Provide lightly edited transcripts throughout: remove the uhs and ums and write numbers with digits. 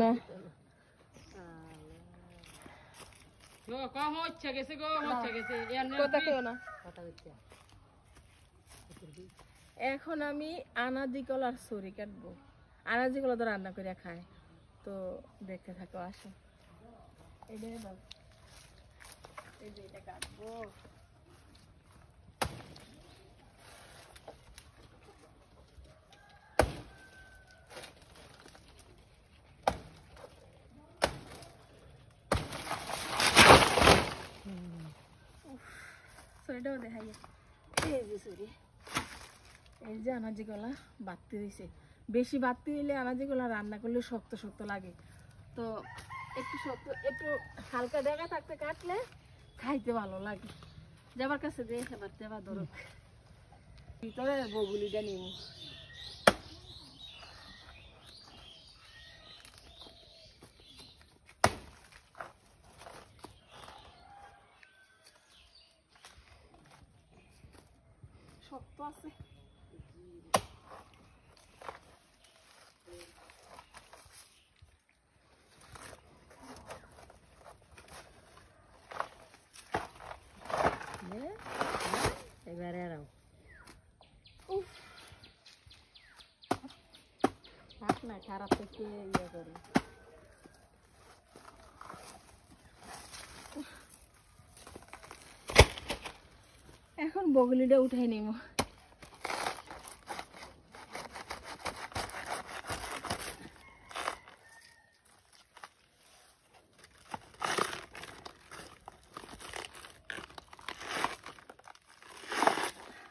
না এখন আমি আনাজি কলার ছড়ি কাটবো। আনাজি কলা তো রান্না করে খায়, তো দেখতে থাকো। আসো, এই যে এটা কাটবো। ছড়িটাও দেখাই, এই যে ছড়ি, এই যে আনাজি কলা বাড়তি হয়েছে। বেশি বাড়তি হইলে আনাজি কলা রান্না করলে শক্ত শক্ত লাগে, তো একটু শক্ত একটু হালকা দেখা থাকতে কাটলে খাইতে ভালো লাগে। যাবার কাছে দিয়ে খাবার দেবা ধরো ভিতরে বগুলিটা নিব। শক্ত আছে, এবারে আরাম থাক না, খারাপ থেকে ইয়ে করে। এখন বগলিটা উঠাই নিব।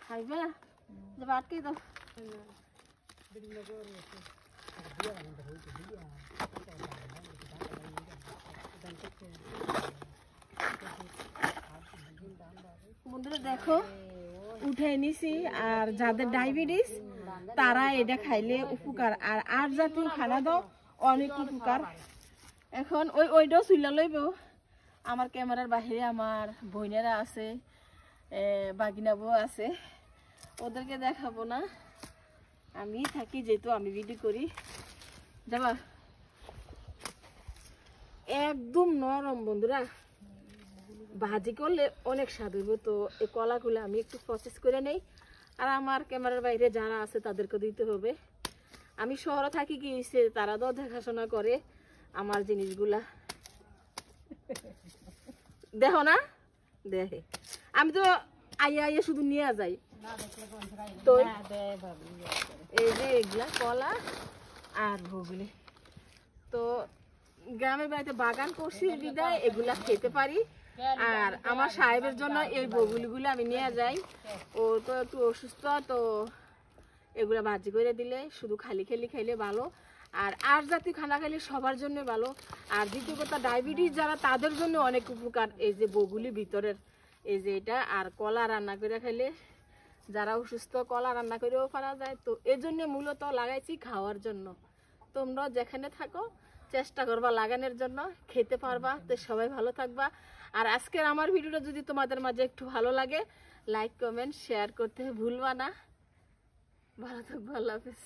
খাইবা যে বাটকে দাও। বন্ধুরা দেখো উঠাই নিছি, আর যাদের ডায়াবেটিস তারা এটা খাইলে উপকার, আর আর জাতীয় খানা দাও অনেক উপকার। এখন ওইটাও চুলা লইব। আমার ক্যামেরার বাহিরে আমার বোনেরা আছে, বাগিনাবো আছে, ওদেরকে দেখাবো না, আমি থাকি যেহেতু আমি ভিডিও করি। যাবা একদম নরম বন্ধুরা, ভাজি করলে অনেক স্বাদ হইব। তো এই কলাগুলো আমি একটু প্রসেস করে নেই, আর আমার ক্যামেরার বাইরে যারা আছে তাদেরকে দিতে হবে। আমি শহরে থাকি, কি হয়েছে তারা তো দেখাশোনা করে আমার জিনিসগুলা, দেখো না দেখে। আমি তো আইয়া আইয়া শুধু নিয়ে যাই। তো এই যে এগুলা কলা আর বগুলি, তো গ্রামের বাড়িতে বাগান করছি বিদায় এগুলা খেতে পারি। আর আমার সাহেবের জন্য এই বগুলিগুলো আমি নিয়ে যাই, ও তো একটু অসুস্থ, তো এগুলা ভাজি করে দিলে শুধু খালি খালি খাইলে ভালো, আর আর জাতীয় খানা খাইলে সবার জন্য ভালো। আর দ্বিতীয় কথা, ডায়াবেটিস যারা তাদের জন্য অনেক উপকার এই যে বগুলি ভিতরের এই যে এটা। আর কলা রান্না করে খাইলে যারা অসুস্থ কলা রান্না করেও পারা যায়, তো এই জন্য মূলত লাগাইছি খাওয়ার জন্য। তোমরা যেখানে থাকো চেষ্টা করবা লাগানোর জন্য, খেতে পারবা। তো সবাই ভালো থাকবা। আর আজকের আমার ভিডিওটা যদি তোমাদের মাঝে একটু ভালো লাগে, লাইক কমেন্ট শেয়ার করতে ভুলবা না। ভালো থাকবো, আল্লাহ হাফেজ।